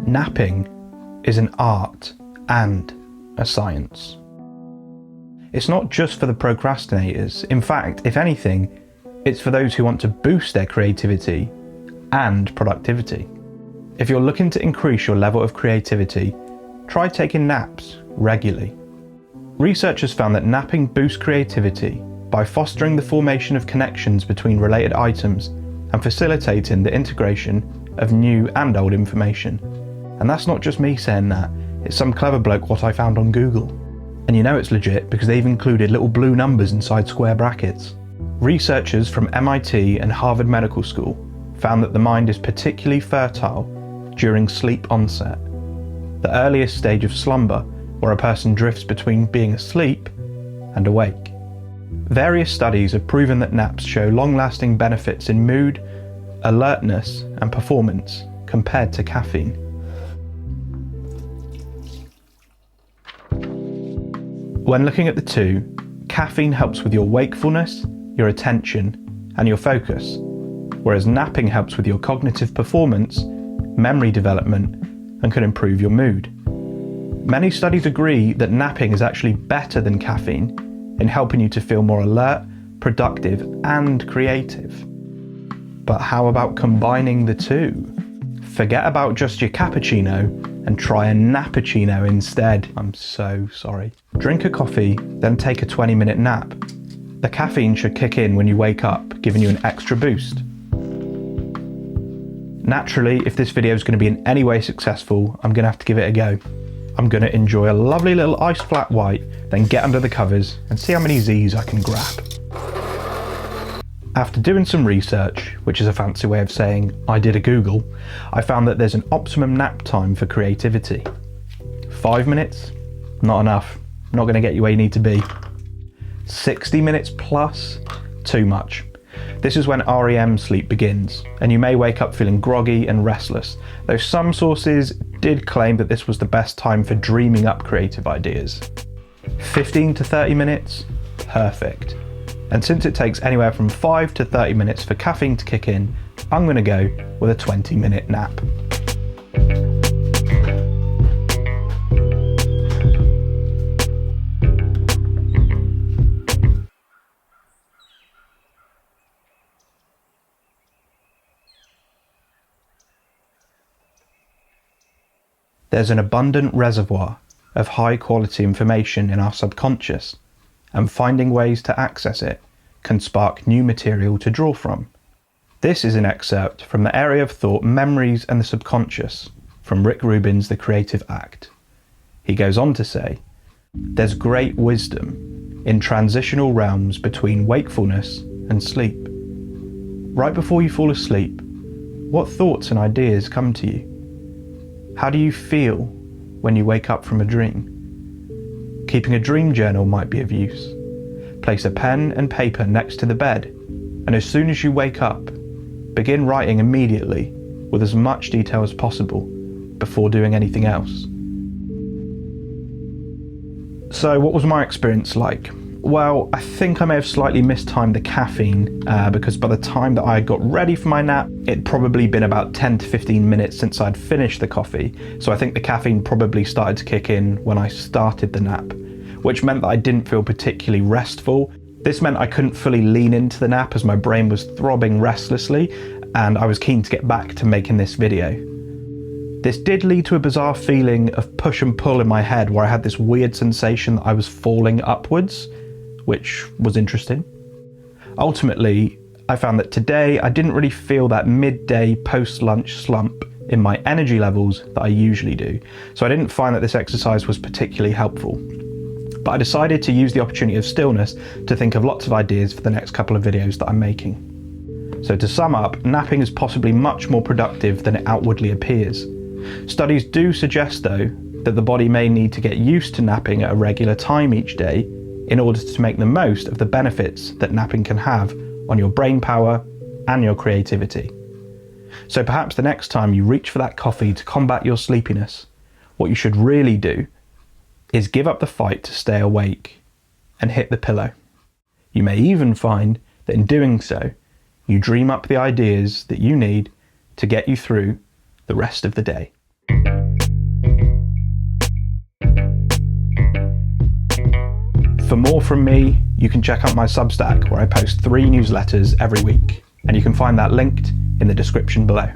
Napping is an art and a science. It's not just for the procrastinators. In fact, if anything, it's for those who want to boost their creativity and productivity. If you're looking to increase your level of creativity, try taking naps regularly. Researchers found that napping boosts creativity by fostering the formation of connections between related items and facilitating the integration of new and old information. And that's not just me saying that, it's some clever bloke what I found on Google. And you know it's legit because they've included little blue numbers inside square brackets. Researchers from MIT and Harvard Medical School found that the mind is particularly fertile during sleep onset, the earliest stage of slumber where a person drifts between being asleep and awake. Various studies have proven that naps show long-lasting benefits in mood, alertness and performance compared to caffeine. When looking at the two, caffeine helps with your wakefulness, your attention and your focus, whereas napping helps with your cognitive performance, memory development and can improve your mood. Many studies agree that napping is actually better than caffeine in helping you to feel more alert, productive and creative. But how about combining the two? Forget about just your cappuccino and try a nappuccino instead. I'm so sorry. Drink a coffee, then take a 20-minute nap. The caffeine should kick in when you wake up, giving you an extra boost. Naturally, if this video is going to be in any way successful, I'm going to have to give it a go. I'm going to enjoy a lovely little iced flat white, then get under the covers and see how many Z's I can grab. After doing some research, which is a fancy way of saying I did a Google, I found that there's an optimum nap time for creativity. 5 minutes? Not enough. Not going to get you where you need to be. 60 minutes plus? Too much. This is when REM sleep begins, and you may wake up feeling groggy and restless, though some sources did claim that this was the best time for dreaming up creative ideas. 15 to 30 minutes? Perfect. And since it takes anywhere from 5 to 30 minutes for caffeine to kick in, I'm going to go with a 20-minute nap. There's an abundant reservoir of high-quality information in our subconscious, and finding ways to access it can spark new material to draw from. This is an excerpt from the area of thought Memories and the Subconscious from Rick Rubin's The Creative Act. He goes on to say, "There's great wisdom in transitional realms between wakefulness and sleep. Right before you fall asleep, what thoughts and ideas come to you? How do you feel when you wake up from a dream? Keeping a dream journal might be of use. Place a pen and paper next to the bed, and as soon as you wake up, begin writing immediately with as much detail as possible before doing anything else." So what was my experience like? Well, I think I may have slightly mistimed the caffeine because by the time that I got ready for my nap, it'd probably been about 10 to 15 minutes since I'd finished the coffee. So I think the caffeine probably started to kick in when I started the nap, which meant that I didn't feel particularly restful. This meant I couldn't fully lean into the nap as my brain was throbbing restlessly and I was keen to get back to making this video. This did lead to a bizarre feeling of push and pull in my head where I had this weird sensation that I was falling upwards, which was interesting. Ultimately, I found that today I didn't really feel that midday post-lunch slump in my energy levels that I usually do, so I didn't find that this exercise was particularly helpful. But I decided to use the opportunity of stillness to think of lots of ideas for the next couple of videos that I'm making. So to sum up, napping is possibly much more productive than it outwardly appears. Studies do suggest though that the body may need to get used to napping at a regular time each day in order to make the most of the benefits that napping can have on your brain power and your creativity. So perhaps the next time you reach for that coffee to combat your sleepiness, what you should really do is give up the fight to stay awake and hit the pillow. You may even find that in doing so, you dream up the ideas that you need to get you through the rest of the day. For more from me, you can check out my Substack where I post 3 newsletters every week, and you can find that linked in the description below.